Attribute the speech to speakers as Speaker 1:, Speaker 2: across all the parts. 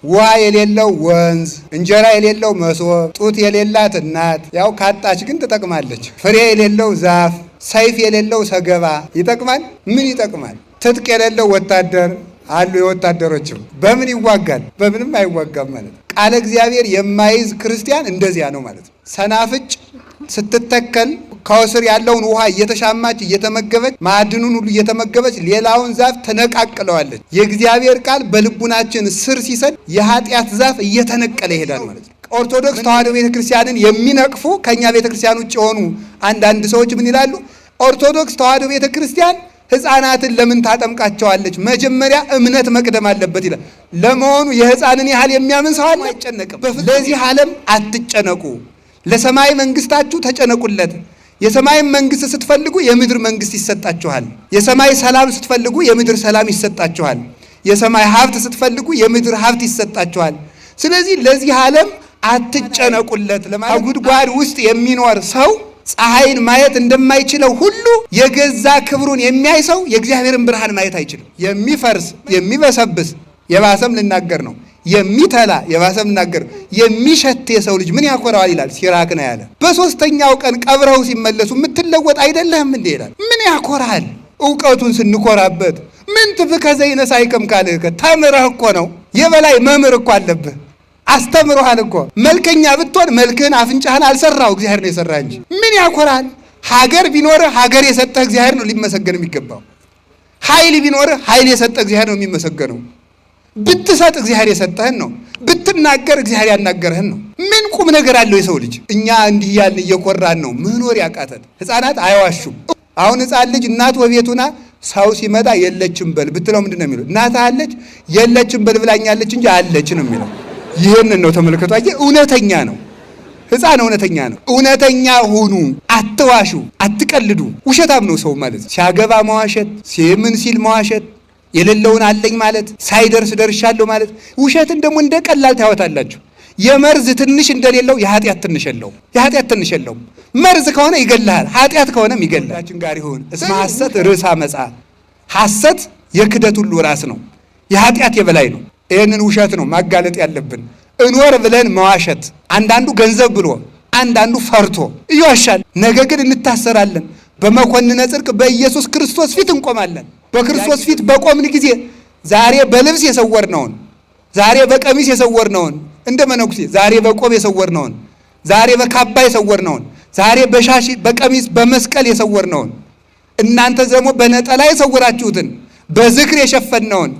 Speaker 1: ውሃ የሌለው ወንዝ፣ እንጀራ የሌለው መሶብ፣ ጡት የሌላት እናት ያው ካጣች ግን ትጠቅማለች። ፍሬ የሌለው ዛፍ፣ ሰይፍ የሌለው ሰገባ ይጠቅማል? ምን ይጠቅማል? ትጥቅ የሌለው ወታደር አሉ። የወታደሮችም በምን ይዋጋል? በምንም አይዋጋም ማለት ነው። ቃለ እግዚአብሔር የማይዝ ክርስቲያን እንደዚያ ነው ማለት ነው። ሰናፍጭ ስትተከል ከስር ያለውን ውሃ እየተሻማች እየተመገበች ማዕድኑን ሁሉ እየተመገበች ሌላውን ዛፍ ተነቃቅለዋለች። የእግዚአብሔር ቃል በልቡናችን ስር ሲሰድ የኃጢአት ዛፍ እየተነቀለ ይሄዳል ማለት ነው። ኦርቶዶክስ ተዋሕዶ ቤተክርስቲያንን የሚነቅፉ ከኛ ቤተክርስቲያን ውጭ የሆኑ አንዳንድ ሰዎች ምን ይላሉ? ኦርቶዶክስ ተዋሕዶ ቤተክርስቲያን ሕፃናትን ለምን ታጠምቃቸዋለች? መጀመሪያ እምነት መቅደም አለበት ይላል። ለመሆኑ የሕፃንን ያህል የሚያምን ሰው አለ? አይጨነቅም። ለዚህ ዓለም አትጨነቁ፣ ለሰማይ መንግስታችሁ ተጨነቁለት። የሰማይ መንግስት ስትፈልጉ የምድር መንግስት ይሰጣችኋል። የሰማይ ሰላም ስትፈልጉ የምድር ሰላም ይሰጣችኋል። የሰማይ ሀብት ስትፈልጉ የምድር ሀብት ይሰጣችኋል። ስለዚህ ለዚህ ዓለም አትጨነቁለት ለማለት ጉድጓድ ውስጥ የሚኖር ሰው ፀሐይን ማየት እንደማይችለው ሁሉ የገዛ ክብሩን የሚያይ ሰው የእግዚአብሔርን ብርሃን ማየት አይችልም። የሚፈርስ የሚበሰብስ የባሰም ልናገር ነው የሚተላ የባሰም ልናገር የሚሸት የሰው ልጅ ምን ያኮራዋል ይላል ሲራክ ነው ያለ። በሶስተኛው ቀን ቀብረው ሲመለሱ የምትለወጥ አይደለህም እንዴ ይላል። ምን ያኮራል? እውቀቱን ስንኮራበት ምን ትፍከ ዘይነሳይከም ካልከ ተምረህ እኮ ነው። የበላይ መምህር እኮ አለብህ። አስተምሮሃል እኮ። መልከኛ ብትሆን መልክህን አፍንጫህን አልሰራው እግዚአብሔር ነው የሰራ እንጂ ምን ያኮራል? ሀገር ቢኖርህ ሀገር የሰጠህ እግዚአብሔር ነው ሊመሰገን የሚገባው። ኃይል ቢኖርህ ኃይል የሰጠህ እግዚአብሔር ነው የሚመሰገነው። ብትሰጥ እግዚአብሔር የሰጠህን ነው። ብትናገር እግዚአብሔር ያናገርህን ነው። ምን ቁም ነገር አለው የሰው ልጅ? እኛ እንዲህ ያልን እየኮራን ነው መኖር ያቃተን። ሕፃናት አይዋሹም። አሁን ሕፃን ልጅ እናት ወቤቱና ሰው ሲመጣ የለችም በል ብትለው ምንድን ነው የሚለው? እናት አለች የለችም በል ብላኛለች እንጂ አለች ነው የሚለው። ይህንን ነው ተመልከቱ። አየህ፣ እውነተኛ ነው ሕፃን፣ እውነተኛ ነው። እውነተኛ ሁኑ፣ አትዋሹ፣ አትቀልዱ። ውሸታም ነው ሰው ማለት ሲያገባ መዋሸት፣ ምን ሲል መዋሸት፣ የሌለውን አለኝ ማለት፣ ሳይደርስ ደርሻለሁ ማለት። ውሸትን ደግሞ እንደ ቀላል ታወታላችሁ። የመርዝ ትንሽ እንደሌለው የኃጢአት ትንሽ የለውም። የኃጢአት ትንሽ የለውም። መርዝ ከሆነ ይገልሃል፣ ኃጢአት ከሆነም ይገልሃል። ጋር ይሁን እስመ ሐሰት ርዕሰ አመጻ። ሐሰት የክደት ሁሉ ራስ ነው፣ የኃጢአት የበላይ ነው። ይህንን ውሸት ነው ማጋለጥ ያለብን። እንወር ብለን መዋሸት፣ አንዳንዱ ገንዘብ ብሎ አንዳንዱ ፈርቶ ይዋሻል። ነገ ግን እንታሰራለን። በመኮንነ ጽድቅ በኢየሱስ ክርስቶስ ፊት እንቆማለን። በክርስቶስ ፊት በቆምን ጊዜ ዛሬ በልብስ የሰወርነውን፣ ዛሬ በቀሚስ የሰወርነውን፣ እንደ መነኩሴ ዛሬ በቆብ የሰወርነውን፣ ዛሬ በካባ የሰወርነውን፣ ዛሬ በሻሽ በቀሚስ በመስቀል የሰወርነውን፣ እናንተ ደግሞ በነጠላ የሰወራችሁትን፣ በዝክር የሸፈነውን፣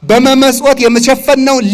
Speaker 1: በመመጽወት የመሸፈነውን